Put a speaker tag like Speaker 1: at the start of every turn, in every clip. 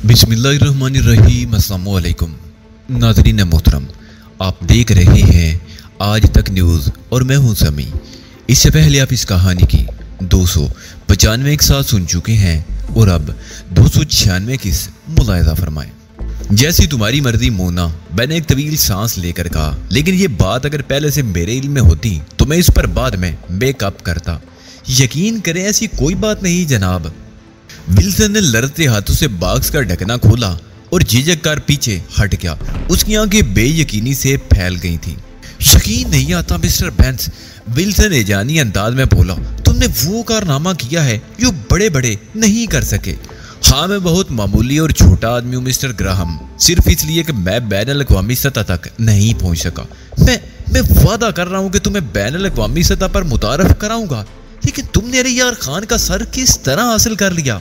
Speaker 1: बिस्मिल्लाहिर्रहमानिर्रहीम। अस्सलामु अलैकुम नाज़रीन मोहतरम, आप देख रहे हैं आज तक न्यूज़ और मैं हूं समी। इससे पहले आप इस कहानी की 295 एक साथ सुन चुके हैं और अब 296 की मुलाहिज़ा फरमाएं। जैसी तुम्हारी मर्जी मोना, मैंने एक तवील सांस लेकर कहा, लेकिन ये बात अगर पहले से मेरे इल्म में होती तो मैं इस पर बाद में मेकअप करता। यकीन करें ऐसी कोई बात नहीं जनाब। विल्सन ने लड़ते हाथों से बॉक्स का ढकना खोला और झिझक कर पीछे हट गया। उसकी आंखें बेयकीनी से फैल गई थी। यकीन नहीं आता मिस्टर बेंस, विल्सन एजानी अंदाज में बोला, तुमने वो कारनामा किया है जो बड़े बड़े नहीं कर सके। हाँ, मैं बहुत मामूली और छोटा आदमी हूँ मिस्टर ग्राहम, सिर्फ इसलिए कि मैं बैनुल अक़वामी सतह तक नहीं पहुँच सका। मैं वादा कर रहा हूँ कि तुम्हें बैनुल अक़वामी सतह पर मुतारफ कराऊंगा, लेकिन तुमने अरे यार खान का सर किस तरह हासिल कर लिया?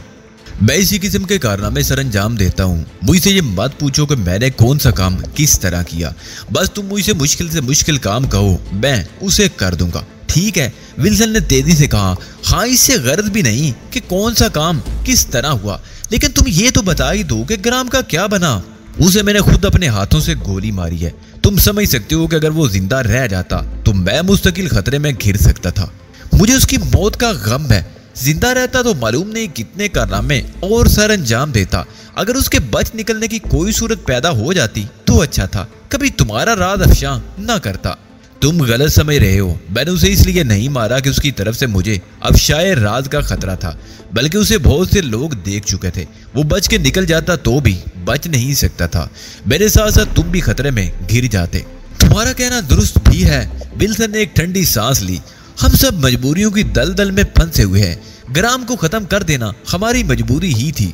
Speaker 1: मैं इसी किस्म के कारनामे सर अंजाम देता हूँ। मुझसे ये मत पूछो कि मैंने कौन सा काम किस तरह किया, बस तुम मुझसे मुश्किल से मुश्किल काम कहो, मैं उसे कर दूंगा। ठीक है, विल्सन ने तेजी से कहा। हाँ, इससे गर्ज भी नहीं कि कौन सा काम किस तरह हुआ, लेकिन तुम ये तो बता ही दो कि ग्राम का क्या बना। उसे मैंने खुद अपने हाथों से गोली मारी है। तुम समझ सकते हो कि अगर वो जिंदा रह जाता तो मैं मुस्तकिल खतरे में घिर सकता था। मुझे उसकी मौत का गम है। जिंदा रहता तो मालूम नहीं कितने कारनामे और सर अंजाम देता। अगर उसके बच निकलने की कोई सूरत पैदा हो जाती तो अच्छा था, कभी तुम्हारा राज अफशा न करता। तुम गलत समझ रहे हो। मैंने उसे इसलिए नहीं मारा कि उसकी तरफ से मुझे अफशाए राज का खतरा था, बल्कि उसे बहुत से लोग देख चुके थे। वो बच के निकल जाता तो भी बच नहीं सकता था। मेरे साथ साथ तुम भी खतरे में घिर जाते। तुम्हारा कहना दुरुस्त भी है। विल्सन ने एक ठंडी सांस ली। हम सब मजबूरियों की दलदल में फंसे हुए हैं। ग्राम को खत्म कर देना हमारी मजबूरी ही थी।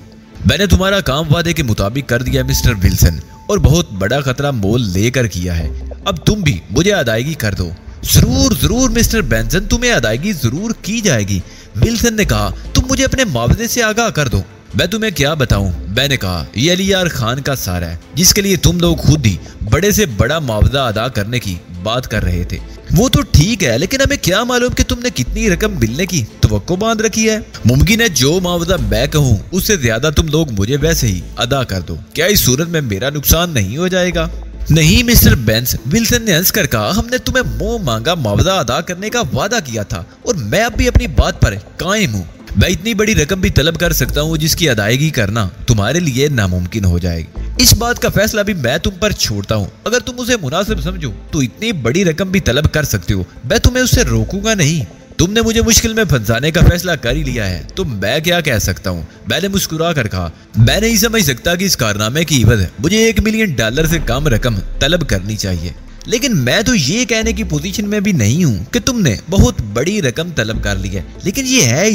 Speaker 1: मैंने तुम्हारा काम वादे के मुताबिक कर दिया मिस्टर विल्सन, और बहुत बड़ा खतरा मोल लेकर किया है। अब तुम भी मुझे अदायगी कर दो। जरूर जरूर मिस्टर बेंसन, तुम्हें अदायगी जरूर की जाएगी, विल्सन ने कहा। तुम मुझे अपने मुआवजे से आगाह कर दो। मैं तुम्हें क्या बताऊं, मैंने कहा। ये अलियार खान का सारा है, जिसके लिए तुम लोग खुद ही बड़े से बड़ा मुआवजा अदा करने की बात कर रहे थे। वो तो ठीक है, लेकिन हमें क्या मालूम कि तुमने कितनी रकम मिलने की तवक्को बांध रखी है। मुमकिन है जो मुआवजा मैं कहूँ उससे ज्यादा तुम लोग मुझे वैसे ही अदा कर दो। क्या इस सूरत में मेरा नुकसान नहीं हो जाएगा? नहीं मिस्टर बेंस, विल्सन ने हंस कर कहा। हमने तुम्हें मुंह मांगा मुआवजा अदा करने का वादा किया था, और मैं अब भी अपनी बात पर कायम हूँ। मैं इतनी बड़ी रकम भी तलब कर सकता हूँ जिसकी अदायगी करना तुम्हारे लिए नामुमकिन हो जाएगी। इस बात का फैसला भी मैं तुम पर छोड़ता हूँ। अगर तुम उसे मुनासिब समझो तो इतनी बड़ी रकम भी तलब कर सकते हो, मैं तुम्हें उससे रोकूंगा नहीं। तुमने मुझे मुश्किल में फंसाने का फैसला कर ही लिया है तो मैं क्या कह सकता हूँ, मैंने मुस्कुरा कर कहा। मैं नहीं समझ सकता कि इस कारनामे की इवज़ मुझे $1 मिलियन से कम रकम तलब करनी चाहिए, लेकिन मैं तो ये कहने की पोजीशन में भी नहीं हूँ कि तुमने बहुत बड़ी रकम तलब कर ली है। लेकिन ये है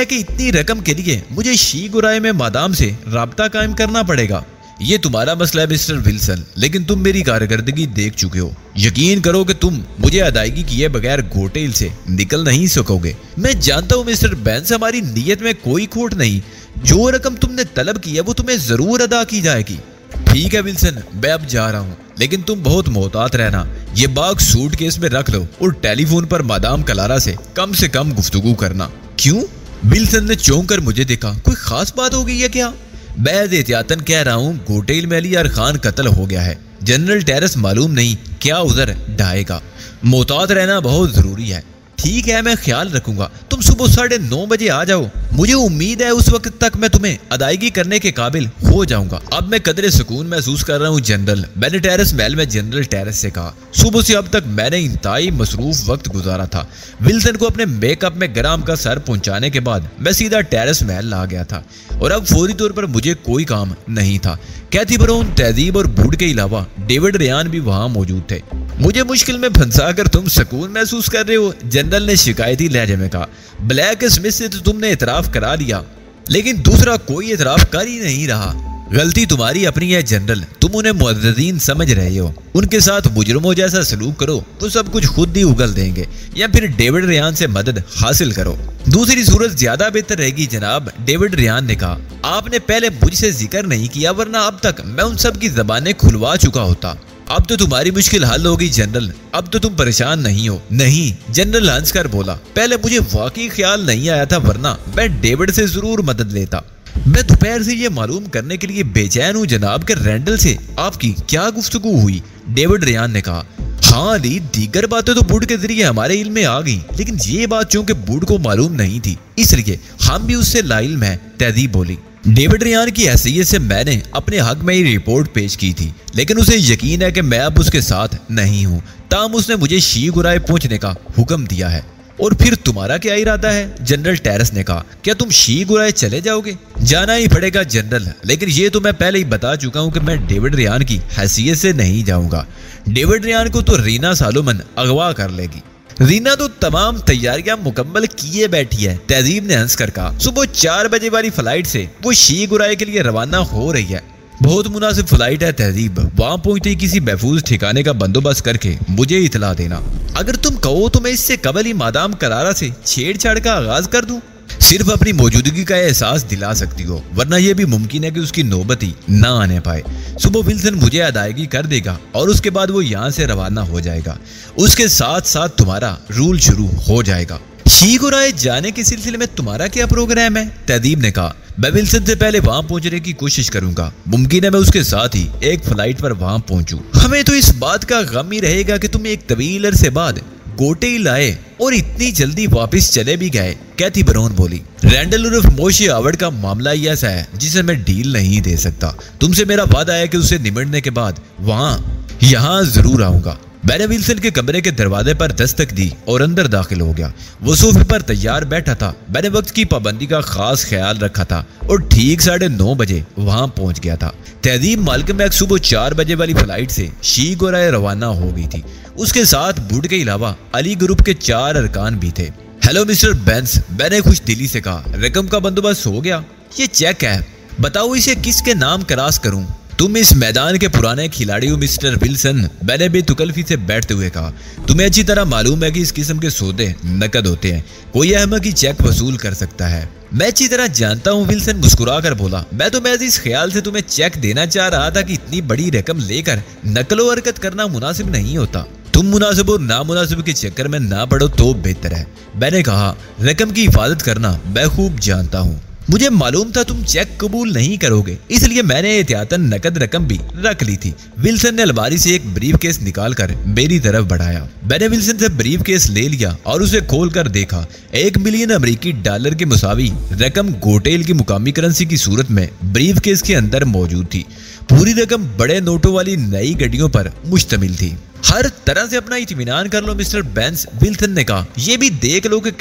Speaker 1: कि इतनी रकम के लिए मुझे शी गुराए में मादाम से राब्ता कायम करना पड़ेगा। ये तुम्हारा मसला है मिस्टर विल्सन, लेकिन तुम मेरी कारकर्दगी देख चुके हो। यकीन करो कि तुम मुझे अदायगी किए बगैर घोटेल से निकल नहीं सकोगे। मैं जानता हूँ मिस्टर बेंस, हमारी नीयत में कोई खोट नहीं। जो रकम तुमने तलब की है वो तुम्हें जरूर अदा की जाएगी। ठीक है विल्सन, मैं अब जा रहा हूँ, लेकिन तुम बहुत मोहतात रहना। ये बॉक्स सूटकेस में रख लो और टेलीफोन पर मादाम कलारा से कम गुफ्तगू करना। क्यों? विल्सन ने चौंक कर मुझे देखा। कोई खास बात हो गई है क्या? मैं एहतियातन कह रहा हूँ, घोटेल में अलियार खान कत्ल हो गया है। जनरल टेरेस मालूम नहीं क्या उधर ढाएगा। मोहतात रहना बहुत जरूरी है। ठीक है, मैं ख्याल रखूंगा। तुम सुबह 9:30 बजे आ जाओ। मुझे उम्मीद है उस वक्त तक मैं तुम्हें अदायगी करने के काबिल हो जाऊंगा। अब मैं कदरे सुकून महसूस कर रहा हूँ जनरल, मैंने टेरेस महल में जनरल टेरेस से कहा। सुबह से अब तक मैंने इंतहाई मसरूफ वक्त गुजारा था। विल्सन को अपने मेकअप में ग्राम का सर पहुंचाने के बाद मैं सीधा टेरेस महल आ गया था, और अब फौरी तौर पर मुझे कोई काम नहीं था। कैथी ब्राउन, तहजीब और बूढ़ के अलावा डेविड रेयान भी वहां मौजूद थे। मुझे मुश्किल में फंसा कर तुम सुकून महसूस कर रहे हो, जनरल ने शिकायती लहजे में कहा। ब्लैक स्मिथ से तो तुमने इतराफ करा लिया, लेकिन दूसरा कोई इतराफ कर ही नहीं रहा। गलती तुम्हारी अपनी है जनरल, तुम उन्हें मुअज़्ज़ज़ीन समझ रहे हो। उनके साथ मुजरमों जैसा सलूक करो तो सब कुछ खुद ही उगल देंगे, या फिर डेविड रेयान से मदद हासिल करो। दूसरी सूरत ज्यादा बेहतर रहेगी जनाब, डेविड रेयान ने कहा। आपने पहले मुझसे जिक्र नहीं किया, वरना अब तक मैं उन सब की जबानें खुलवा चुका होता। अब तो तुम्हारी मुश्किल हल होगी जनरल, अब तो तुम परेशान नहीं हो। नहीं, जनरल हंसकर बोला, पहले मुझे वाकई ख्याल नहीं आया था, वरना मैं डेविड से जरूर मदद लेता। मैं दोपहर से ये मालूम करने के लिए बेचैन हूँ जनाब के रैंडल से आपकी क्या गुफ्तगू हुई। डेविड रेयान ने कहा। हाँ अली, दीगर बातें तो बूढ़ के जरिए हमारे इल्म में आ गई, लेकिन ये बात चूंकि बूढ़ को मालूम नहीं थी इसलिए हम भी उससे लाइल्म हैं, तहजीब बोली। डेविड रेयान की हैसियत से मैंने अपने हक में ही रिपोर्ट पेश की थी, लेकिन उसे यकीन है कि मैं अब उसके साथ नहीं हूँ। ताम उसने मुझे शी गुराए पहुंचने का हुक्म दिया है। और फिर तुम्हारा क्या इरादा है? जनरल टेरेस ने कहा। क्या तुम शी गुराए चले जाओगे? जाना ही पड़ेगा जनरल, लेकिन ये तो मैं पहले ही बता चुका हूँ कि मैं डेविड रेयान की हैसियत से नहीं जाऊंगा। डेविड रेयान को तो रीना सालोमन अगवा कर लेगी। रीना तो तमाम तैयारियां मुकम्मल किए बैठी है, तहजीब ने हंस कर कहा। सुबह 4 बजे वाली फ्लाइट से वो शी गुराए के लिए रवाना हो रही है। बहुत मुनासिब फ्लाइट है तहजीब, वहां पहुंचते ही किसी महफूज ठिकाने का बंदोबस्त करके मुझे इतला देना। अगर तुम कहो तो मैं इससे कबल ही मादाम करारा से छेड़छाड़ का आगाज कर दूं। सिर्फ अपनी मौजूदगी का एहसास दिला सकती हो, वरना यह भी मुमकिन है कि उसकी नौबत ही ना आने पाए। सुबह विल्सन मुझे अदायगी कर देगा और उसके बाद वो यहाँ से रवाना हो जाएगा। उसके साथ साथ तुम्हारा रूल शुरू हो जाएगा। शी गुराए जाने के सिलसिले में तुम्हारा क्या प्रोग्राम है? तहजीब ने कहा। मैं विल्सन से पहले वहां पहुंचने की कोशिश करूंगा। मुमकिन है मैं उसके साथ ही एक फ्लाइट पर वहां पहुंचूं। हमें तो इस बात का गम ही रहेगा कि तुम एक तवील अरसे बाद गोटे ही लाए और इतनी जल्दी वापस चले भी गए, कैथी ब्राउन बोली। रैंडल उर्फ मोशे हावर्ड का मामला ही ऐसा है जिसे मैं डील नहीं दे सकता। तुमसे मेरा वादा है कि उसे निमटने के बाद यहाँ जरूर आऊंगा। मैंने विल्सन के कमरे के दरवाजे पर दस्तक दी और अंदर दाखिल हो गया। वो सोफे पर तैयार बैठा था। मैंने वक्त की पाबंदी का खास ख्याल रखा था और ठीक 9:30 बजे वहां पहुंच गया था। तहजीब मालकम एक्स सुबह 4 बजे वाली फ्लाइट से शी गुराए रवाना हो गई थी। उसके साथ बूढ़ के अलावा अली ग्रुप के 4 अरकान भी थे। हेलो मिस्टर बेंस, मैंने खुश दिली से कहा। रकम का बंदोबस्त हो गया? ये चेक है, बताओ इसे किसके नाम करास करूं? तुम इस मैदान के पुराने खिलाड़ी हो मिस्टर विल्सन, मैंने बेतुकल्फी से बैठते हुए कहा। तुम्हें अच्छी तरह मालूम है कि इस किस्म के सौदे नकद होते हैं, कोई अहमक ही चेक वसूल कर सकता है। मैं अच्छी तरह जानता हूँ, विल्सन मुस्कुरा कर बोला। मैं तो महज इस ख्याल से तुम्हें चेक देना चाह रहा था कि इतनी बड़ी रकम लेकर नकलो हरकत करना मुनासिब नहीं होता। तुम मुनासिब और नामुनासिब के चक्कर में ना पड़ो तो बेहतर है। मैंने कहा, रकम की हिफाजत करना मैं खूब जानता हूँ। मुझे मालूम था तुम चेक कबूल नहीं करोगे, इसलिए मैंने एहतियातन नकद रकम भी रख ली थी। विल्सन ने अलमारी से एक ब्रीफ केस निकालकर मेरी तरफ बढ़ाया। मैंने विल्सन से ब्रीफ केस ले लिया और उसे खोलकर देखा। 1 मिलियन अमेरिकी डॉलर के मुसावी रकम गोटेल की मुकामी करेंसी की सूरत में ब्रीफ केस के अंदर मौजूद थी। पूरी रकम बड़े नोटों वाली नई गड्डियों पर मुश्तमिल थी। हर तरह से अपना इत्मीनान कर लो मिस्टर बेंस, विल्सन ने कहा। ये भी देख लो कि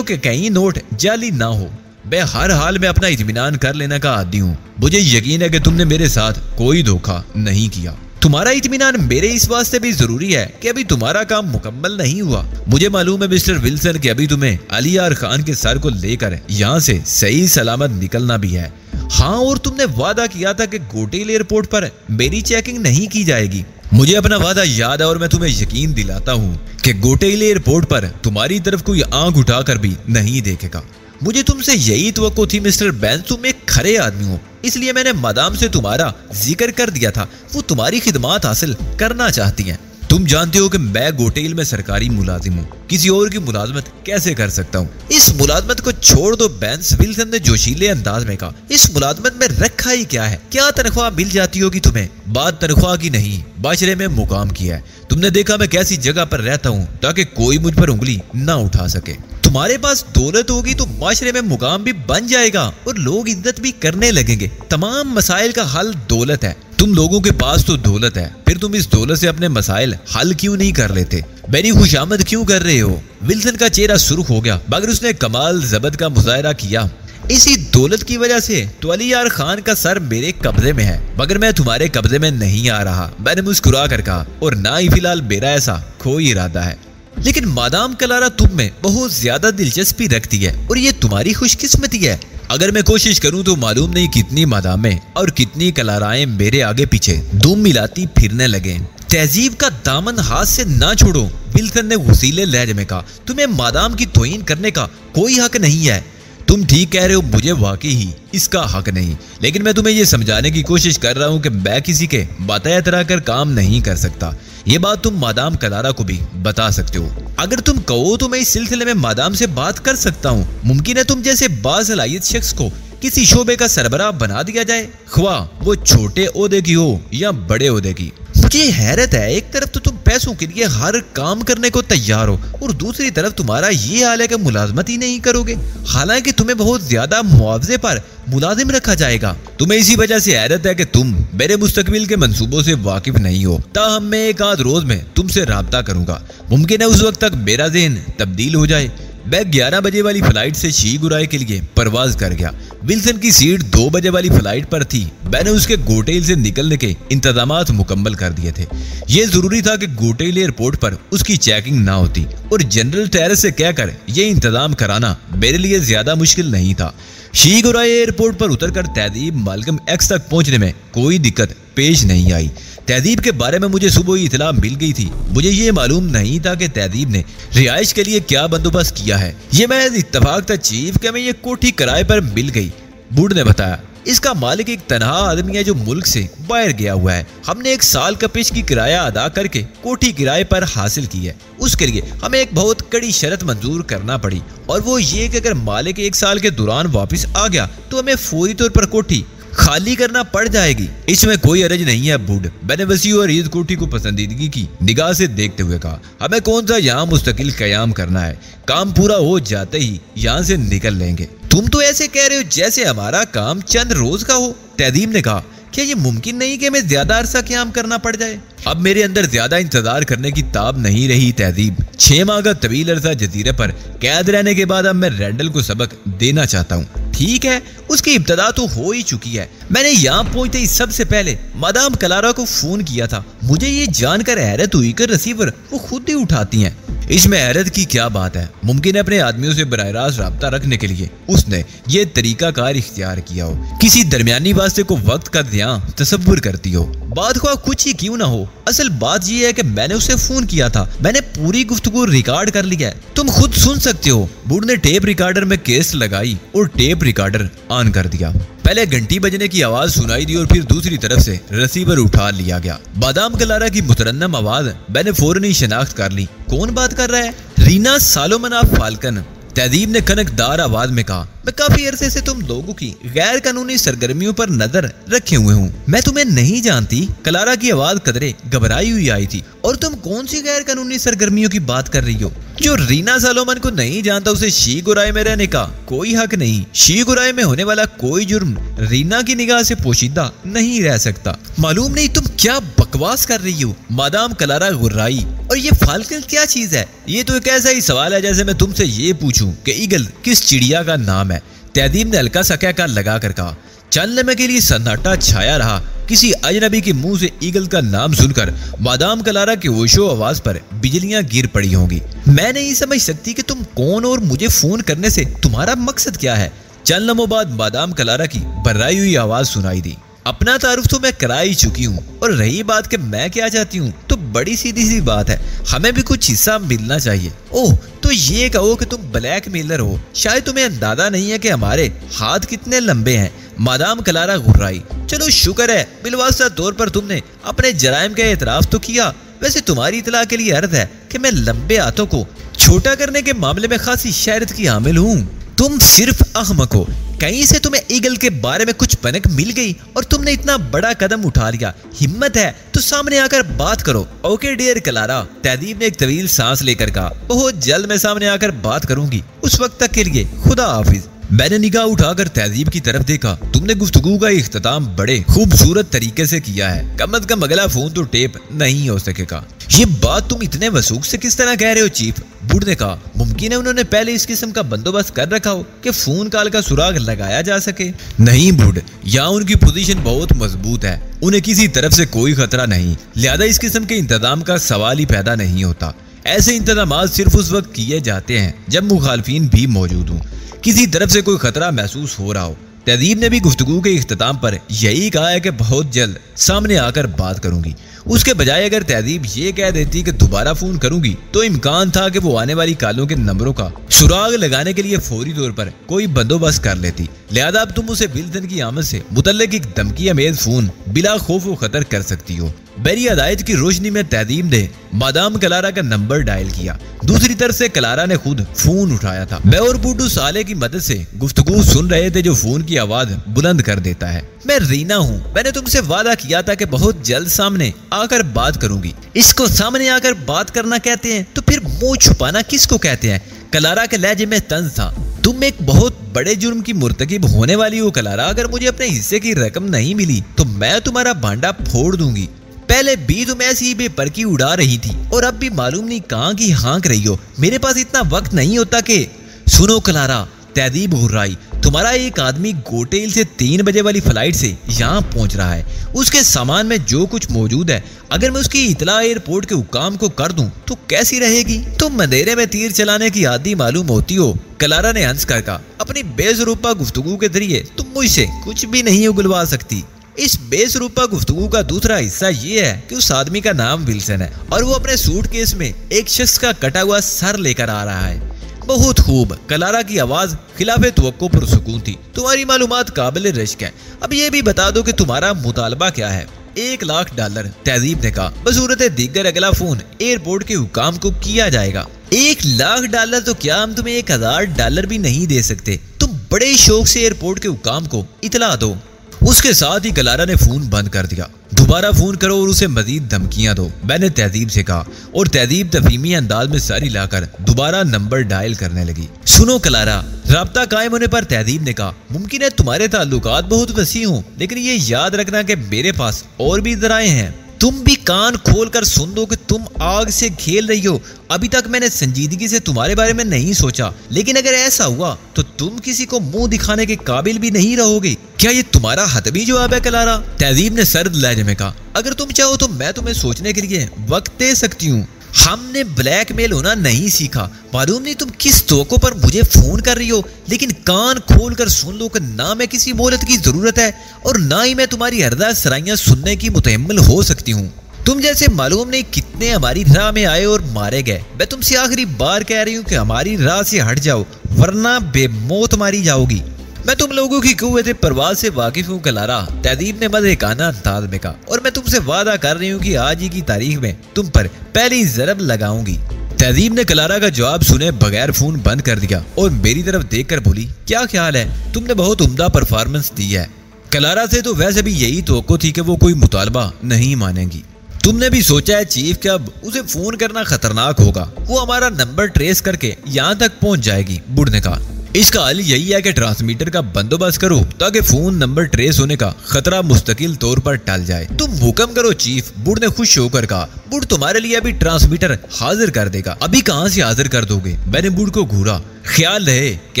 Speaker 1: कहीं नोट जाली ना हो। मैं हर हाल में अपना इत्मीनान कर लेने का आदी हूँ। मुझे यकीन है कि तुमने मेरे साथ कोई धोखा नहीं किया। तुम्हारा इत्मीनान मेरे इस वास्ते भी जरूरी है कि अभी तुम्हारा काम मुकम्मल नहीं हुआ। मुझे मालूम है मिस्टर विल्सन कि अभी तुम्हें अलियार खान के सर को लेकर यहाँ से सही सलामत निकलना भी है। हाँ, और तुमने वादा किया था कि गोटेल एयरपोर्ट पर मेरी चेकिंग नहीं की जाएगी। मुझे अपना वादा याद है और मैं तुम्हें यकीन दिलाता हूँ कि गोटेल एयरपोर्ट पर तुम्हारी तरफ कोई आंख उठाकर भी नहीं देखेगा। मुझे तुमसे यही तवक्को थी मिस्टर बेंस, तुम एक खरे आदमी हो, इसलिए मैंने मादाम से तुम्हारा जिक्र कर दिया था। वो तुम्हारी खिदमत हासिल करना चाहती हैं। तुम जानते हो कि मैं गोटेल में सरकारी मुलाजिम हूँ, किसी और की मुलाजमत कैसे कर सकता हूँ? इस मुलाजमत को छोड़ दो बेंस, विल्सन ने जोशीले अंदाज में कहा। इस मुलाजमत में रखा ही क्या है? क्या तनख्वाह मिल जाती होगी तुम्हें? बात तनख्वाह की नहीं, माशरे में मुकाम की है। तुमने देखा मैं कैसी जगह पर रहता हूँ ताकि कोई मुझ पर उंगली ना उठा सके। तुम्हारे पास दौलत होगी तो माशरे में मुकाम भी बन जाएगा और लोग इज्जत भी करने लगेंगे। तमाम मसाइल का हल दौलत है। तुम लोगों के पास तो दौलत है, फिर तुम इस दौलत से अपने मसाइल हल क्यों नहीं कर लेते? मेरी खुशामद क्यों कर रहे हो? विल्सन का चेहरा सुर्ख हो गया, मगर उसने कमाल जबत का मुजाहरा किया। इसी दौलत की वजह से तो अलियार खान का सर मेरे कब्जे में है, मगर मैं तुम्हारे कब्जे में नहीं आ रहा। मैंने मुस्कुरा कर कहा, और ना ही फिलहाल मेरा ऐसा कोई इरादा है। लेकिन मादाम कलारा तुम में बहुत ज्यादा दिलचस्पी रखती है और ये तुम्हारी खुशकिस्मती है। अगर मैं कोशिश करूं तो मालूम नहीं कितनी मादामें और कितनी कलाराएं मेरे आगे पीछे धूम मिलाती फिरने लगे। तहजीब का दामन हाथ से ना छोड़ो, विल्सन ने गुस्सीले लहजे में कहा। तुम्हें मादाम की तौहीन करने का कोई हक नहीं है। तुम ठीक कह रहे हो, मुझे वाकई ही इसका हक नहीं, लेकिन मैं तुम्हें यह समझाने की कोशिश कर रहा हूं कि मैं किसी के बताया तरह कर काम नहीं कर सकता। ये बात तुम मादाम कलारा को भी बता सकते हो। अगर तुम कहो तो मैं इस सिलसिले में मादाम से बात कर सकता हूँ। मुमकिन है तुम जैसे बासलाहियत शख्स को किसी शोबे का सरबराह बना दिया जाए, ख्वाह वो छोटे ओहदे की हो या बड़े ओहदे की। मुझे हैरत है, एक तरफ तो तुम पैसों के लिए हर काम करने को तैयार हो और दूसरी तरफ तुम्हारा ये हाल है कि मुलाजमत ही नहीं करोगे, हालांकि तुम्हें बहुत ज्यादा मुआवजे पर मुलाजिम रखा जाएगा। तुम्हें इसी वजह से हैरत है कि तुम मेरे मुस्तकबिल के मंसूबों से वाकिफ नहीं हो। ताहम मैं एक आध रोज में तुमसे राब्ता करूंगा। मुमकिन है उस वक्त तक मेरा ज़हन तब्दील हो जाए। मैं 11 बजे वाली फ्लाइट से शीगुराई के लिए परवाज कर गया। विल्सन की सीट 2 बजे वाली फ्लाइट पर थी। मैंने उसके गोटेल से निकलने के इंतजामात मुकम्मल कर दिए थे। ये जरूरी था कि गोटेल एयरपोर्ट पर उसकी चेकिंग ना होती और जनरल टेरेस से कहकर ये इंतजाम कराना मेरे लिए ज्यादा मुश्किल नहीं था। शीगुराई एयरपोर्ट पर उतरकर तहजीब मालकम एक्स तक पहुंचने में कोई दिक्कत पेश नहीं आई। तहजीब के बारे में मुझे सुबह ही इतला मिल गई थी। मुझे ये मालूम नहीं था कि तहजीब ने रिहाइश के लिए क्या बंदोबस्त किया है। ये महज इत्तफाक था चीफ कि मैं ये कोठी किराए पर मिल गई। बूढ़ ने बताया, इसका मालिक एक तनहा आदमी है जो मुल्क से बाहर गया हुआ है। हमने 1 साल का पेश की किराया अदा करके कोठी किराए पर हासिल की है। उसके लिए हमें एक बहुत कड़ी शर्त मंजूर करना पड़ी और वो ये कि अगर मालिक 1 साल के दौरान वापस आ गया तो हमें फौरी तौर पर कोठी खाली करना पड़ जाएगी। इसमें कोई अरज नहीं है बूढ़। मैंने वसी और ईद कोठी को पसंदीदगी की निगाह से देखते हुए कहा, हमें कौन सा यहाँ मुस्तकिल कयाम करना है, काम पूरा हो जाते ही यहाँ से निकल लेंगे। तुम तो ऐसे कह रहे हो जैसे हमारा काम चंद रोज का हो। तहजीब ने कहा, क्या ये मुमकिन नहीं कि हमें ज्यादा अरसा क्याम करना पड़ जाए? अब मेरे अंदर ज्यादा इंतजार करने की ताब नहीं रही तहजीब। 6 माह का तवील अरसा जजीरे पर कैद रहने के बाद अब मैं रैंडल को सबक देना चाहता हूँ। ठीक है, उसकी इब्तदा तो हो ही चुकी है। मैंने यहाँ पहुंचते ही सबसे पहले मादाम कलारा को फोन किया था। मुझे ये जानकर हैरत हुई कि रिसीवर वो खुद ही उठाती हैं। इसमें हैरत की क्या बात है? मुमकिन है अपने आदमियों से बराह रास्त राब्ता रखने के लिए उसने ये तरीकाकार इख्तियार किया हो। किसी दरमियानी वास्ते को वक्त का ध्यान तसव्वुर करती हो। बात ख्वाह कुछ ही क्यों ना हो, असल बात यह है कि मैंने उसे फोन किया था। मैंने पूरी गुफ्तगू रिकॉर्ड कर लिया है, तुम खुद सुन सकते हो। बूढ़ ने टेप रिकॉर्डर में केस लगाई और टेप रिकॉर्डर ऑन कर दिया। पहले घंटी बजने की आवाज सुनाई दी और फिर दूसरी तरफ से रिसीवर उठा लिया गया। बादाम कलारा की मुतरन्नम आवाज मैंने फौरन ही शनाख्त कर ली। कौन बात कर रहा है? Reena Salomon of falcon. तहजीब ने कनकदार आवाज में कहा, मैं काफी अरसे से तुम लोगों की गैर कानूनी सरगर्मियों पर नजर रखे हुए हूँ। मैं तुम्हें नहीं जानती। कलारा की आवाज कदरे घबराई हुई आई थी। और तुम कौन सी गैर कानूनी सरगर्मियों की बात कर रही हो? जो रीना सालोमन को नहीं जानता उसे शीगुराई में रहने का कोई हक नहीं। शीगुराई में होने वाला कोई जुर्म रीना की निगाह से पोशीदा नहीं रह सकता। मालूम नहीं तुम क्या बकवास कर रही हो। मादाम कलारा गुर्राई, और ये फाल्कन क्या चीज है? ये तो एक ऐसा ही सवाल है जैसे मैं तुमसे ये पूछूं कि ईगल किस चिड़िया का नाम है। तहजीब ने हल्का सा कहका लगा कर कहा। चंद लम्हे के लिए सन्नाटा छाया रहा। किसी अजनबी के मुंह से ईगल का नाम सुनकर मादाम कलारा के होशो आवाज पर बिजलियां गिर पड़ी होंगी। मैं नहीं समझ सकती कि तुम कौन और मुझे फोन करने से तुम्हारा मकसद क्या है। चंद लम्हों बाद मादाम कलारा की बर्राई हुई आवाज सुनाई दी। अपना तारुफ तो मैं करा ही चुकी हूँ, और रही बात कि मैं क्या चाहती हूँ तो बड़ी सीधी सी बात है, हमें भी कुछ हिस्सा मिलना चाहिए। ओह, तो ये कहो कि तुम ब्लैकमेलर हो। शायद तुम्हें अंदाजा नहीं है कि हमारे हाथ कितने लंबे हैं। मादाम कलारा गुर्राई। चलो शुक्र है बिलवास्ता तौर पर तुमने अपने जराइम का एतराफ तो किया। वैसे तुम्हारी इतला के लिए अर्ज है कि मैं लंबे हाथों को छोटा करने के मामले में खासी शहरत की हामिल हूँ। तुम सिर्फ अहमक हो। कहीं से तुम्हें ईगल के बारे में कुछ पनक मिल गई और तुमने इतना बड़ा कदम उठा लिया। हिम्मत है तो सामने आकर बात करो। Okay dear Clara. तहजीब ने एक तवील सांस लेकर कहा, बहुत जल्द मैं सामने आकर बात करूंगी। उस वक्त तक के लिए खुदा हाफिज। मैंने निगाह उठाकर तहजीब की तरफ देखा। तुमने गुफ्तगू का इख्तिताम बड़े खूबसूरत तरीके से किया है। कम अज कम अगला फोन तो टेप नहीं हो सकेगा। ये बात तुम इतने वसूख से किस तरह कह रहे हो चीफ? बूढ़ ने कहा, मुमकिन है उन्होंने पहले इस किस्म का बंदोबस्त कर रखा हो कि फोन कॉल का सुराग लगाया जा सके। नहीं बूढ़, यहाँ उनकी पोजीशन बहुत मजबूत है। उन्हें किसी तरफ से कोई खतरा नहीं, लिहाजा इस किस्म के इंतजाम का सवाल ही पैदा नहीं होता। ऐसे इंतजाम सिर्फ उस वक्त किए जाते हैं जब मुखालफिन भी मौजूद हों, किसी तरफ से कोई खतरा महसूस हो रहा हो। तहजीब ने भी गुफ्तगू के इख्तिताम पर यही कहा है कि बहुत जल्द सामने आकर बात करूंगी। उसके बजाय अगर तहजीब ये कह देती कि दोबारा फोन करूंगी तो इम्कान था कि वो आने वाली कॉलों के नंबरों का सुराग लगाने के लिए फौरी तौर पर कोई बंदोबस्त कर लेती। लिहाजा अब तुम उसे विल्सन की आमद से मुतल्लिक एक धमकी अमेज फोन बिला खौफ व खतर कर सकती हो। मेरी हदायत की रोशनी में तहदीब ने मादाम क्लारा का नंबर डायल किया। दूसरी तरफ से क्लारा ने खुद फोन उठाया था। मैं और बूटू साले की मदद से गुफ्तगू सुन रहे थे जो फोन की आवाज बुलंद कर देता है। मैं रीना हूँ, मैंने तुमसे वादा किया था कि बहुत जल्द सामने आकर बात करूंगी। इसको सामने आकर बात करना कहते हैं तो फिर मुंह छुपाना किसको कहते हैं? क्लारा के लहजे में तंज था। तुम एक बहुत बड़े जुर्म की मुर्तकिब होने वाली हो क्लारा। अगर मुझे अपने हिस्से की रकम नहीं मिली तो मैं तुम्हारा भांडा फोड़ दूंगी। पहले भी तुम ऐसी ही बेपरकी उड़ा रही थी और अब भी मालूम नहीं कहाँ की हाँक रही हो। मेरे पास इतना वक्त नहीं होता कि सुनो क्लारा, तहदीब घुर्राई, तुम्हारा एक आदमी गोटेल से 3 बजे वाली फ्लाइट से यहाँ पहुँच रहा है। उसके सामान में जो कुछ मौजूद है अगर मैं उसकी इतला एयरपोर्ट के हुकाम को कर दूं तो कैसी रहेगी? तुम अंधेरे में तीर चलाने की आदी मालूम होती हो। क्लारा ने हंस कर कहा, अपनी बेसरूपा गुफ्तगू के जरिए तुम मुझसे कुछ भी नहीं उगलवा सकती। इस बेसरूपा गुफ्तगू का दूसरा हिस्सा ये है कि उस आदमी का नाम विल्सन है और वो अपने सूटकेस में एक शख्स का कटा हुआ सर लेकर आ रहा है। बहुत खूब। क्लारा की आवाज खिलाफे तवक्को पर सुकून थी। तुम्हारी मालूमात काबिल रश्क है। अब ये भी बता दो कि तुम्हारा मुतालबा क्या है? $1,00,000, तहजीब ने कहा। बसूरत दीगर अगला फोन एयरपोर्ट के हुकाम को किया जाएगा। $1,00,000 तो क्या हम तुम्हें $1,000 भी नहीं दे सकते? तुम बड़े शौक से एयरपोर्ट के हुकाम को इतला दो। उसके साथ ही क्लारा ने फोन बंद कर दिया। दोबारा फोन करो और उसे मजीद धमकियां दो, मैंने तहदीब से कहा और तहदीब तफहीमी अंदाज में सारी लाकर दोबारा नंबर डायल करने लगी। सुनो क्लारा, राब्ता कायम होने पर तहदीब ने कहा, मुमकिन है तुम्हारे ताल्लुकात बहुत वसी हों, लेकिन ये याद रखना कि मेरे पास और भी जराए हैं। तुम भी कान खोल कर सुन दो कि तुम आग से खेल रही हो। अभी तक मैंने संजीदगी से तुम्हारे बारे में नहीं सोचा, लेकिन अगर ऐसा हुआ तो तुम किसी को मुंह दिखाने के काबिल भी नहीं रहोगे। क्या ये तुम्हारा हतमी जवाब है क्लारा? तहजीब ने सर्द लहजे में कहा, अगर तुम चाहो तो मैं तुम्हें सोचने के लिए वक्त दे सकती हूँ। हमने ब्लैकमेल होना नहीं सीखा। मालूम नहीं तुम किस तोको पर मुझे फोन कर रही हो, लेकिन कान खोल कर सुन लो कि ना मैं किसी मोहलत की जरूरत है और ना ही मैं तुम्हारी हरदा सराइयां सुनने की मुतहम्मिल हो सकती हूँ। तुम जैसे मालूम नहीं कितने हमारी राह में आए और मारे गए। मैं तुमसे आखिरी बार कह रही हूँ कि हमारी राह से हट जाओ, वरना बेमौत मारी जाओगी। मैं तुम लोगों की कुव्वत परवाज़ से वाकिफ हूँ क्लारा, तहदीब ने मज़ेकाना अंदाज में कहा, और मैं तुमसे वादा कर रही हूँ कि आज ही की तारीख में तुम पर पहली ज़रब लगाऊंगी। तहदीब ने क्लारा का जवाब सुने बगैर फोन बंद कर दिया और मेरी तरफ देखकर बोली, क्या ख्याल है? तुमने बहुत उम्दा परफॉर्मेंस दी है। क्लारा से तो वैसे भी यही तवक्को थी कि वो कोई मुतालबा नहीं मानेगी। तुमने भी सोचा है चीफ कि अब उसे फोन करना खतरनाक होगा, वो हमारा नंबर ट्रेस करके यहाँ तक पहुँच जाएगी। बुढ़ ने कहा, इसका हल यही है कि ट्रांसमीटर का बंदोबस्त करो ताकि फोन नंबर ट्रेस होने का खतरा मुस्तकिल तौर पर टल जाए। तुम हुक्म करो चीफ, बुढ़ ने खुश होकर कहा। बुढ़ तुम्हारे लिए अभी ट्रांसमीटर हाजिर कर देगा। अभी कहाँ से हाजिर कर दोगे? मैंने बुढ़ को घूरा। ख्याल रहे कि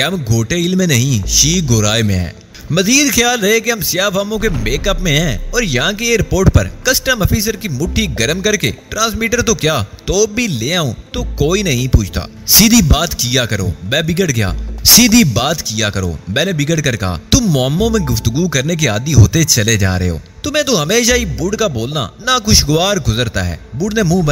Speaker 1: हम घोटे इल में नहीं, शी गोराय में है। मजीद ख्याल रहे कि हम सियाफामों के मेकअप में हैं और यहाँ के एयरपोर्ट पर कस्टम ऑफिसर की मुट्ठी गर्म करके ट्रांसमीटर तो क्या तो भी ले आऊं तो कोई नहीं पूछता। सीधी बात किया करो, मैं बिगड़ गया। सीधी बात किया करो, मैंने बिगड़ कर कहा। तुम मोमो में गुफ्तगू करने के आदी होते चले जा रहे हो। तुम्हें तो हमेशा ही बूढ़ का बोलना ना खुशगवार गुजरता है। बूढ़ ने मुंह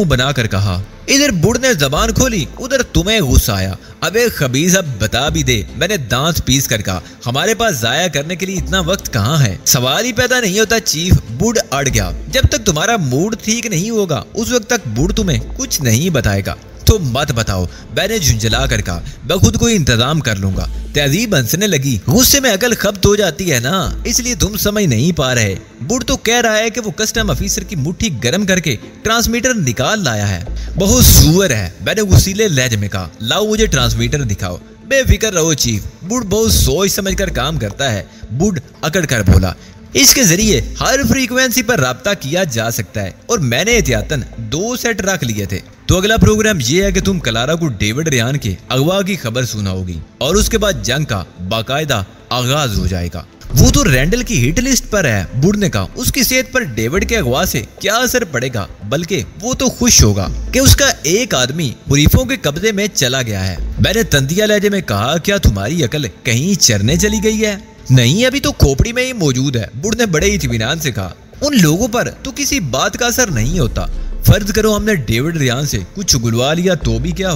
Speaker 1: बनाकर कहा। इधर बूढ़ ने जबान खोली, उधर तुम्हें गुस्सा आया। अबे खबीज, अब बता भी दे। मैंने दांत पीस कर कहा, हमारे पास जाया करने के लिए इतना वक्त कहाँ है? सवाल ही पैदा नहीं होता चीफ। बूढ़ अड़ गया। जब तक तुम्हारा मूड ठीक नहीं होगा उस वक्त तक बूढ़ तुम्हें कुछ नहीं बताएगा। तो मत बताओ, मैंने झुंझला कर कहा। मैं खुद को इंतजाम कर लूंगा। तहजीब हंसने लगी। गुस्से में अकल खब्त हो जाती है ना, इसलिए तुम समझ नहीं पा रहे। बुढ़ तो कह रहा है कि वो कस्टम ऑफिसर की मुट्ठी गर्म करके ट्रांसमीटर निकाल लाया है। बहुत सुअर है, मैंने उसीले लहजे में कहा। लाओ मुझे ट्रांसमीटर दिखाओ। बेफिक्र रहो चीफ, बुढ़ बहुत सोच समझ कर काम करता है। बुढ़ अकड़ कर बोला, इसके जरिए हर फ्रीक्वेंसी पर राब्ता किया जा सकता है और मैंने एहतियातन 2 सेट रख लिए थे। तो अगला प्रोग्राम ये है कि तुम क्लारा को डेविड रेयान के अगवा की खबर सुनाओगी और उसके बाद जंग का बाकायदा आगाज हो जाएगा। वो तो रैंडल की हिट लिस्ट पर है। बुढ़ ने कहा, उसकी सेहत पर डेविड के अगवा से क्या असर पड़ेगा? बल्कि वो तो खुश होगा कि उसका एक आदमी हुरीफों के कब्जे में चला गया है। मैंने तंदिया लहजे में कहा, क्या तुम्हारी अकल कहीं चरने चली गई है? नहीं, अभी तो खोपड़ी में ही मौजूद है। बुढ़ ने बड़े इत्मीनान से कहा, उन लोगों पर तो किसी बात का असर नहीं होता। फर्ज करो हमने डेविड रेयान से कुछ उगलवा लिया तो भी क्या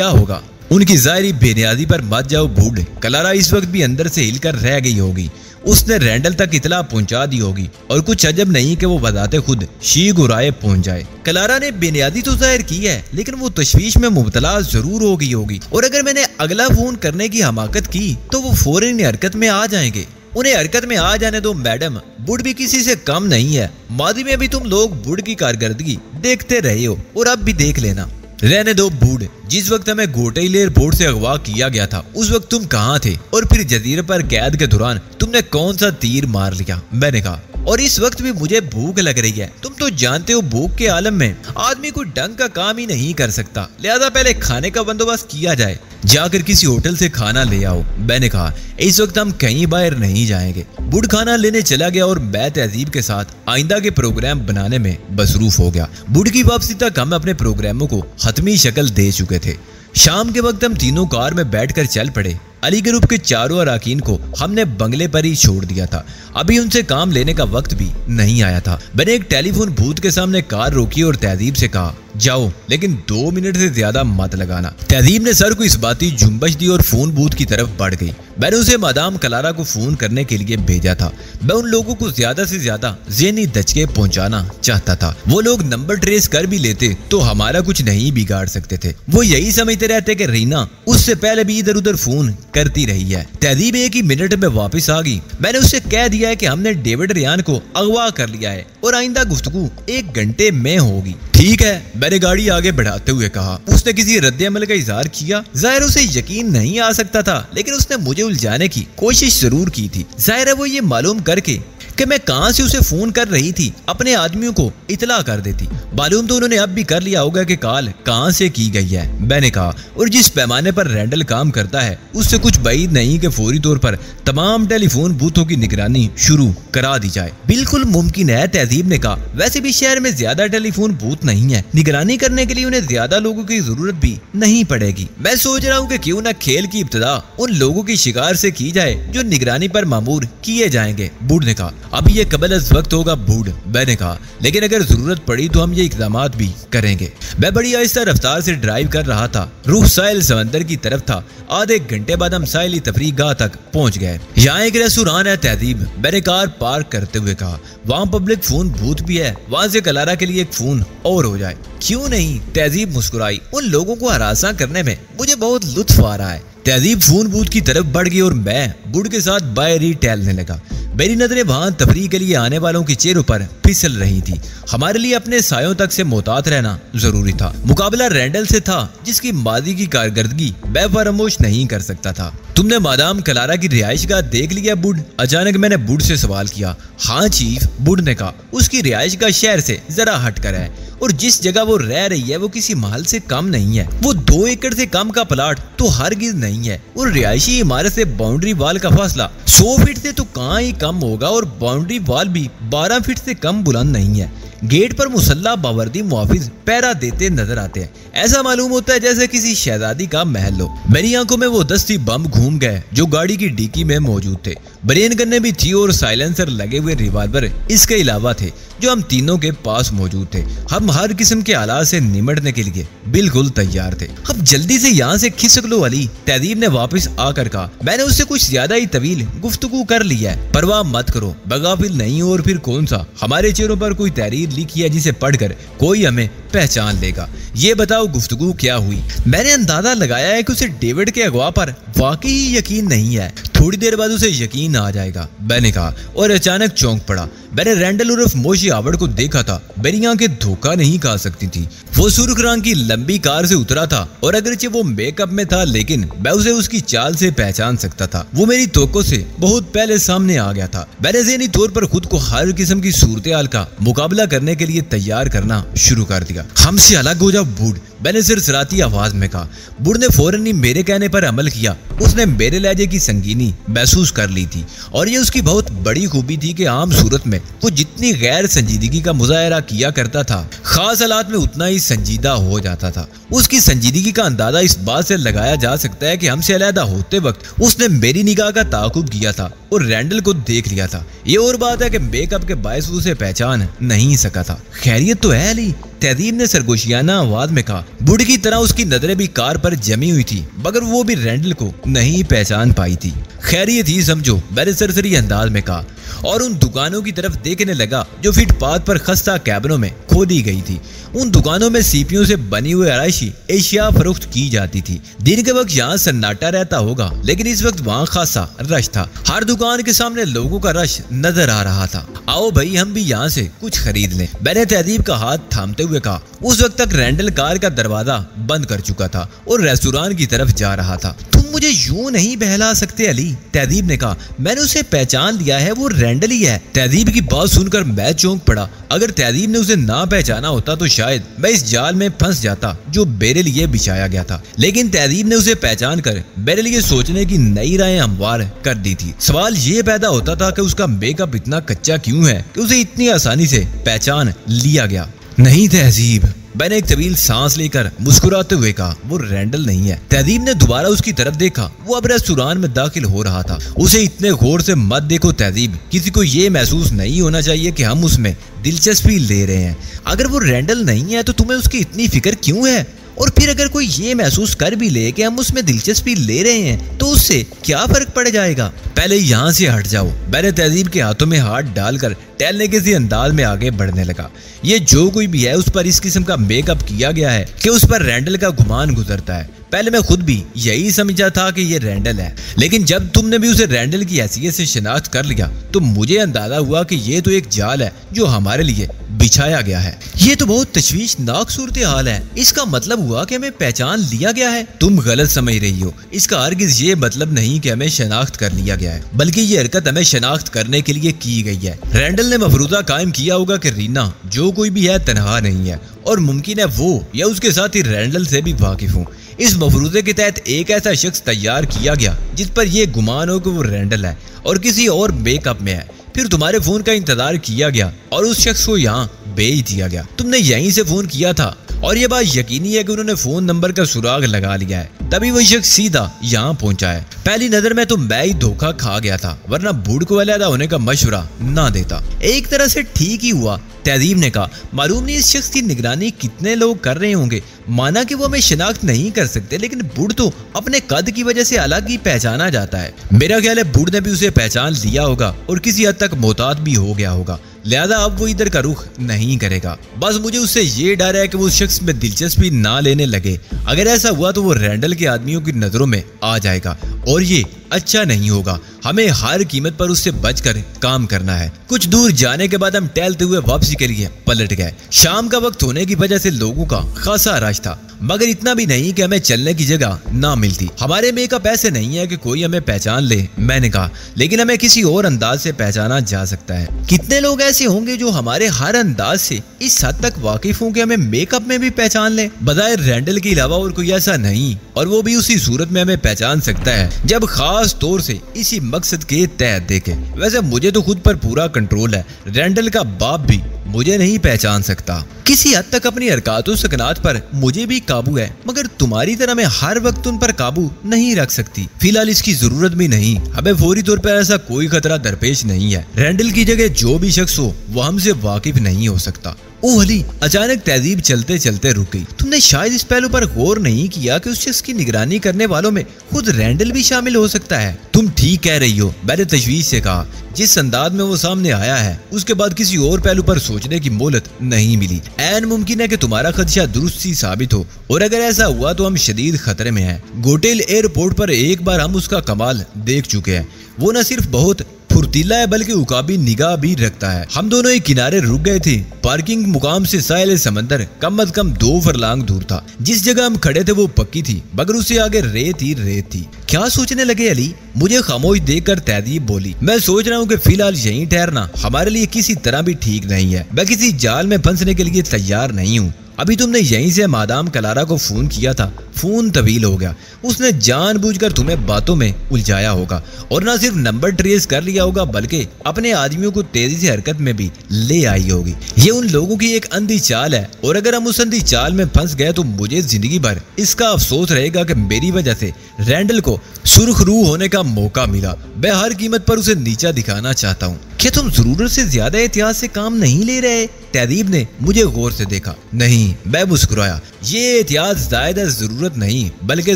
Speaker 1: होगा? उनकी जाहिरी बेनियादी पर मत जाओ बूढ़। क्लारा इस वक्त भी अंदर से हिलकर रह गई होगी। उसने रैंडल तक इतला पहुंचा दी होगी और कुछ अजब नहीं कि वो बताते खुद शीघ्र गुराए पहुंच जाए। क्लारा ने बेनियादी तो जाहिर की है, लेकिन वो तशवीश में मुब्तला जरूर हो गई होगी और अगर मैंने अगला फोन करने की हमाकत की तो वो फौरन हरकत में आ जाएंगे। उन्हें हरकत में आ जाने दो मैडम, बुढ़ भी किसी से कम नहीं है। मादी में भी तुम लोग बुढ़ की कारकर्दगी देखते रहे हो और अब भी देख लेना। रहने दो बूढ़, जिस वक्त हमें घोटेल एयरपोर्ट से अगवा किया गया था उस वक्त तुम कहाँ थे और फिर जजीरे पर कैद के दौरान तुमने कौन सा तीर मार लिया? मैंने कहा और इस वक्त भी मुझे भूख लग रही है। तुम तो जानते हो भूख के आलम में आदमी कोई ढंग का काम ही नहीं कर सकता, लिहाजा पहले खाने का बंदोबस्त किया जाए। जाकर किसी होटल से खाना ले आओ। मैंने कहा इस वक्त हम कहीं बाहर नहीं जाएंगे। बुढ़ खाना लेने चला गया और मैं तहजीब के साथ आइंदा के प्रोग्राम बनाने में मसरूफ हो गया। बुढ़ की वापसी तक हम अपने प्रोग्रामों को हतमी शक्ल दे चुके थे। शाम के वक्त हम तीनों कार में बैठकर चल पड़े। अली ग्रुप के चारों अराकीन को हमने बंगले पर ही छोड़ दिया था। अभी उनसे काम लेने का वक्त भी नहीं आया था। मैंने एक टेलीफोन बूथ के सामने कार रोकी और तहजीब से कहा जाओ, लेकिन 2 मिनट से ज्यादा मत लगाना। तहजीब ने सर को इस बाती जुम्बश दी और फोन बूथ की तरफ बढ़ गई। मैंने उसे मादाम क्लारा को फोन करने के लिए भेजा था। मैं उन लोगों को ज्यादा से ज्यादा ज़हनी दचके पहुंचाना चाहता था। वो लोग नंबर ट्रेस कर भी लेते तो हमारा कुछ नहीं बिगाड़ सकते थे। वो यही समझते रहते कि रीना उससे पहले भी इधर उधर फोन करती रही है। तहजीब 1 ही मिनट में वापस आ गई। मैंने उससे कह दिया है कि हमने डेविड रियान को अगवा कर लिया है और आइंदा गुफ्तगू 1 घंटे में होगी। ठीक है, मैंने गाड़ी आगे बढ़ाते हुए कहा। उसने किसी रद्द अमल का इजहार किया। जाहिर उसे यकीन नहीं आ सकता था, लेकिन उसने मुझे उलझाने की कोशिश जरूर की थी। जाहिर है वो ये मालूम करके कि मैं कहां से उसे फोन कर रही थी अपने आदमियों को इतला कर देती। मालूम तो उन्होंने अब भी कर लिया होगा कि कॉल कहां से की गई है। मैंने कहा और जिस पैमाने पर रैंडल काम करता है उससे कुछ बैद नहीं कि फौरी तौर पर तमाम टेलीफोन बूथों की निगरानी शुरू करा दी जाए। बिल्कुल मुमकिन है, तहजीब ने कहा। वैसे भी शहर में ज्यादा टेलीफोन बूथ नहीं है, निगरानी करने के लिए उन्हें ज्यादा लोगों की जरूरत भी नहीं पड़ेगी। मैं सोच रहा हूँ कि क्यों न खेल की इब्तिदा उन लोगों की शिकार से की जाए जो निगरानी पर मामूर किए जाएंगे। बूढ़ ने कहा अभी ये कबल अज़ वक्त होगा बूढ़। मैंने कहा लेकिन अगर जरूरत पड़ी तो हम ये इक़दामात भी करेंगे। मैं बड़ी आहिस्ता रफ्तार से ड्राइव कर रहा था। रुख साहिल समंदर की तरफ था। आधे घंटे बाद हम साहिली तफरीह गाह तक पहुंच गए। यहाँ एक रेस्टोरेंट है तहजीब, मैंने कार पार्क करते हुए कहा। वहाँ पब्लिक फोन बूथ भी है, वहाँ से क्लारा के लिए एक फोन और हो जाए। क्यों नहीं? तहजीब मुस्कुराई। उन लोगों को हरासा करने में मुझे बहुत लुत्फ आ रहा है। तहजीब फोन बूथ की तरफ बढ़ गई और मैं बुढ़ के साथ बाहर ही टहलने लगा। मेरी नजरें वहां तफरीह के लिए आने वालों के चेहरों पर फिसल रही थी। हमारे लिए अपने सायों तक से मोहतात रहना जरूरी था। मुकाबला रैंडल से था जिसकी मादी की कारकर्दगी मैं फरामोश नहीं कर सकता था। तुमने मादाम क्लारा की रिहाइशगाह देख लिया बुढ़? अचानक मैंने बुढ़ से सवाल किया। हाँ चीफ, बुढ़ ने कहा। उसकी रिहाइशगाह शहर से जरा हटकर है और जिस जगह वो रह रही है वो किसी महल से कम नहीं है। वो 2 एकड़ से कम का प्लाट तो हरगिज नहीं है और रिहायशी इमारत से बाउंड्री वाल का फासला 100 फीट से तो कहाँ ही कम होगा और बाउंड्री वाल भी 12 फीट से कम बुलंद नहीं है। गेट पर मुसल्ला बावर्दी मुहाफिज पहरा देते नजर आते हैं। ऐसा मालूम होता है जैसे किसी शहजादी का महल हो। मेरी आंखों में वो 10 बम घूम गए जो गाड़ी की डिक्की में मौजूद थे। ब्रेन गन्ने भी थी और साइलेंसर लगे हुए रिवाल्वर इसके अलावा थे जो हम तीनों के पास मौजूद थे। हम हर किस्म के हालात से निमटने के लिए बिल्कुल तैयार थे। अब जल्दी से यहाँ से खिसक लो अली, तहजीब ने वापस आकर कहा। मैंने उससे कुछ ज्यादा ही तवील गुफ्तगू कर ली है। परवाह मत करो, बगाफिल नहीं हो और फिर कौन सा हमारे चेहरों पर कोई तहरीर लिखी है जिसे पढ़कर कोई हमें पहचान लेगा। ये बताओ गुफ्तगू क्या हुई? मैंने अंदाजा लगाया है कि उसे डेविड के अगवा पर वाकई यकीन नहीं है। थोड़ी देर बाद उसे यकीन आ जाएगा, मैंने कहा और अचानक चौंक पड़ा। मैंने रैंडल उर्फ मोशी आवड़ को देखा था। मेरी आंखें धोखा नहीं खा सकती थी। वो सुर्ख रंग की लंबी कार से उतरा था और अगरचे वो मेकअप में था लेकिन मैं उसे उसकी चाल से पहचान सकता था। वो मेरी तोकों से बहुत पहले सामने आ गया था। मैंने ज़हनी तौर पर खुद को हर किस्म की सूरत-ए-हाल का मुकाबला करने के लिए तैयार करना शुरू कर दिया। हमसे अलग हो जा बूढ़, मैंने सिरसराती आवाज में कहा। बूढ़ ने फौरन ही मेरे कहने पर अमल किया। उसने मेरे लहजे की संगीनी महसूस कर ली थी और ये उसकी बहुत बड़ी खूबी थी कि आम सूरत में वो जितनी गैर संजीदगी का मुजाहरा किया करता था खास हालात में उतना ही संजीदा हो जाता था। उसकी संजीदगी का अंदाजा इस बात से लगाया जा सकता है कि हमसे अलहदा होते वक्त उसने मेरी निगाह का ताकुब किया था और रैंडल को देख लिया था। ये और बात है कि मेकअप के बायस उसे पहचान नहीं सका था। खैरियत तो है अली? तहजीब ने सरगोशियाना आवाज में कहा। बुढ़ की तरह उसकी नजरें भी कार पर जमी हुई थी, मगर वो भी रैंडल को नहीं पहचान पाई थी। खैरियत ही समझो, मैंने सरसरी अंदाज में कहा और उन दुकानों की तरफ देखने लगा जो फुटपाथ पर खस्ता कैबिनों में खोदी गई थी। उन दुकानों में सीपियों से बनी हुई आराइशी एशिया फरोख्त की जाती थी। दिन के वक्त यहाँ सन्नाटा रहता होगा, लेकिन इस वक्त वहाँ खासा रश था। हर दुकान के सामने लोगों का रश नजर आ रहा था। आओ भाई, हम भी यहाँ से कुछ खरीद लें, मैंने तहदीब का हाथ थामते हुए कहा। उस वक्त तक रैंडल कार का दरवाजा बंद कर चुका था और रेस्टोरेंट की तरफ जा रहा था। तुम मुझे यूं नहीं बहला सकते अली, तहदीब ने कहा। मैंने उसे पहचान लिया है, वो रैंडल ही है। तहदीब की बात सुनकर मैं चौंक पड़ा। अगर तहदीब ने उसे ना पहचाना होता तो शायद मैं इस जाल में फंस जाता जो मेरे लिए बिछाया गया था, लेकिन तहदीब ने उसे पहचान कर मेरे लिए सोचने की नई राहें हमवार कर दी थी। सवाल ये पैदा होता था कि उसका मेकअप इतना कच्चा क्यों है कि उसे इतनी आसानी से पहचान लिया गया। नहीं तहजीब, मैंने एक तवील सांस लेकर मुस्कुराते हुए कहा, वो रैंडल नहीं है। तहदीब ने दोबारा उसकी तरफ देखा। वो अब रेस्टोरेंट में दाखिल हो रहा था। उसे इतने गौर से मत देखो तहदीब, किसी को ये महसूस नहीं होना चाहिए कि हम उसमें दिलचस्पी ले रहे हैं। अगर वो रैंडल नहीं है तो तुम्हें उसकी इतनी फिक्र क्यों है? और फिर अगर कोई ये महसूस कर भी ले कि हम उसमें दिलचस्पी ले रहे हैं तो उससे क्या फर्क पड़ जाएगा? पहले यहाँ से हट जाओ। मैंने तहदीब के हाथों में हाथ डालकर टहलने के इसी अंदाज में आगे बढ़ने लगा। ये जो कोई भी है, उस पर इस किस्म का मेकअप किया गया है कि उस पर रैंडल का गुमान गुजरता है। पहले मैं खुद भी यही समझा था कि ये रैंडल है, लेकिन जब तुमने भी उसे रैंडल की हैसियत से शिनाख्त कर लिया तो मुझे अंदाजा हुआ कि ये तो एक जाल है जो हमारे लिए बिछाया गया है। ये तो बहुत तशवीशनाक सूरत हाल है। इसका मतलब हुआ कि हमें पहचान लिया गया है। तुम गलत समझ रही हो। इसका हरगिज़ ये मतलब नहीं कि हमें शनाख्त कर लिया गया है, बल्कि ये हरकत हमें शनाख्त करने के लिए की गई है। रैंडल ने मफरूजा कायम किया होगा कि रीना जो कोई भी है तनहा नहीं है, और मुमकिन है वो या उसके साथ ही रैंडल से भी वाकिफ हूँ। इस मफरूजे के तहत एक ऐसा शख्स तैयार किया गया जिस पर यह गुमान हो कि वो रैंडल है और किसी और मेकअप में है। फिर तुम्हारे फोन का इंतजार किया गया और उस शख्स को यहाँ भेज दिया गया। तुमने यहीं से फोन किया था और ये बात यकीनी है कि उन्होंने फोन नंबर का सुराग लगा लिया है, तभी वही शख्स सीधा यहाँ पहुंचा है। पहली नजर में तो मैं ही धोखा खा गया था, वरना बूढ़ को अलहदा होने का मशवरा ना देता। एक तरह से ठीक ही हुआ, तहदीब ने कहा। मालूम नहीं इस शख्स की निगरानी कितने लोग कर रहे होंगे। माना कि वो हमें शिनाख्त नहीं कर सकते, लेकिन बूढ़ तो अपने कद की वजह से अलग ही पहचाना जाता है। मेरा ख्याल है बूढ़ ने भी उसे पहचान लिया होगा और किसी हद तक मोहतात भी हो गया होगा, लिहाजा अब वो इधर का रुख नहीं करेगा। बस मुझे उससे ये डर है कि वो उस शख्स में दिलचस्पी ना लेने लगे। अगर ऐसा हुआ तो वो रैंडल के आदमियों की नजरों में आ जाएगा और ये अच्छा नहीं होगा। हमें हर कीमत पर उससे बचकर काम करना है। कुछ दूर जाने के बाद हम टहलते हुए वापसी के लिए पलट गए। शाम का वक्त होने की वजह से लोगों का खासा रश था, मगर इतना भी नहीं कि हमें चलने की जगह ना मिलती। हमारे मेकअप ऐसे नहीं है कि कोई हमें पहचान ले, मैंने कहा, लेकिन हमें किसी और अंदाज से पहचाना जा सकता है। कितने लोग ऐसे होंगे जो हमारे हर अंदाज से इस हद तक वाकिफ हों कि हमें मेकअप में भी पहचान ले? बजाय रैंडल के अलावा और कोई ऐसा नहीं, और वो भी उसी सूरत में हमें पहचान सकता है जब खास तौर से इसी मकसद के तहत देखे। वैसे मुझे तो खुद पर पूरा कंट्रोल है, रैंडल का बाप भी मुझे नहीं पहचान सकता। किसी हद तक अपनी हरकतों सकनात पर मुझे भी काबू है, मगर तुम्हारी तरह मैं हर वक्त उन पर काबू नहीं रख सकती। फिलहाल इसकी जरूरत भी नहीं। हमें फौरी तौर पर ऐसा कोई खतरा दरपेश नहीं है। रैंडल की जगह जो भी शख्स हो वो हमसे वाकिफ नहीं हो सकता। ओ अली, अचानक तहजीब चलते चलते रुक गई। तुमने शायद इस पहलू पर गौर नहीं किया कि उस शख्स की निगरानी करने वालों में खुद रैंडल भी शामिल हो सकता है। तुम ठीक कह रही हो, मैंने तशवीश से कहा। जिस अंदाज में वो सामने आया है उसके बाद किसी और पहलू पर सोचने की मोहलत नहीं मिली। ऐन मुमकिन है कि तुम्हारा खदशा दुरुस्त ही साबित हो, और अगर ऐसा हुआ तो हम शदीद खतरे में हैं। गोटेल एयरपोर्ट पर एक बार हम उसका कमाल देख चुके हैं। वो न सिर्फ बहुत फुर्तीला है बल्कि उकाबी निगाह भी रखता है। हम दोनों एक किनारे रुक गए थे। पार्किंग मुकाम से साहिल समंदर कम से कम 2 फरलांग दूर था। जिस जगह हम खड़े थे वो पक्की थी, मगर उससे आगे रेत ही रेत थी। क्या सोचने लगे अली? मुझे खामोश देखकर तहजीब बोली। मैं सोच रहा हूँ कि फिलहाल यहीं ठहरना हमारे लिए किसी तरह भी ठीक नहीं है। मैं किसी जाल में फंसने के लिए तैयार नहीं हूँ। अभी तुमने यहीं से मादाम कलारा को फोन किया था, फोन तवील हो गया। उसने जानबूझकर तुम्हें बातों में उलझाया होगा और न सिर्फ नंबर ट्रेस कर लिया होगा बल्कि अपने आदमियों को तेजी से हरकत में भी ले आई होगी। ये उन लोगों की एक अंधी चाल है, और अगर हम उस अंधी चाल में फंस गए तो मुझे जिंदगी भर इसका अफसोस रहेगा कि मेरी वजह से रैंडल को सुर्खरू होने का मौका मिला। मैं हर कीमत पर उसे नीचा दिखाना चाहता हूँ। क्या तुम जरूरत से ज्यादा एहतियात से काम नहीं ले रहे? तहदीब ने मुझे गौर से देखा। नहीं, मैं मुस्कुराया। ये एहतियात ज़ायदा ज़रूरत नहीं बल्कि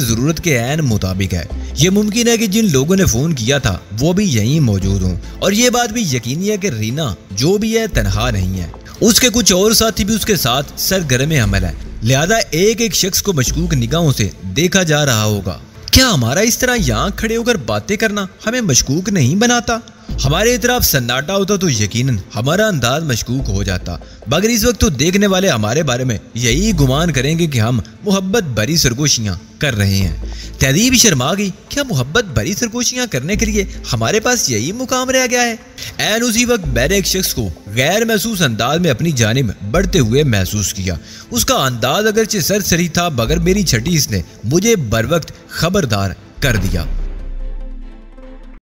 Speaker 1: ज़रूरत के ऐन मुताबिक है। ये मुमकिन है कि जिन लोगों ने फ़ोन किया था वो भी यहीं मौजूद हों, और ये बात भी यकीनी है कि रीना जो भी है तनहा नहीं है। उसके कुछ और साथी भी उसके साथ सरगर्म अमल है, लिहाजा एक एक शख्स को मशकूक निगाहों से देखा जा रहा होगा। क्या हमारा इस तरह यहाँ खड़े होकर बातें करना हमें मशकूक नहीं बनाता? हमारे इतराफ सन्नाटा होता तो यकीनन हमारा अंदाज मशकूक हो जाता, मगर इस वक्त तो देखने वाले हमारे बारे में यही गुमान करेंगे कि हम मोहब्बत भरी सरगोशियाँ कर रहे हैं। तहदीब शर्मा गई। क्या मोहब्बत भरी सरगोशियाँ करने के लिए हमारे पास यही मुकाम रह गया है? ऐन उसी वक्त मैंने एक शख्स को गैर महसूस अंदाज में अपनी जानिब बढ़ते हुए महसूस किया। उसका अंदाज अगरचे सरसरी था, मगर मेरी छठी इसने मुझे बर वक्त खबरदार कर दिया।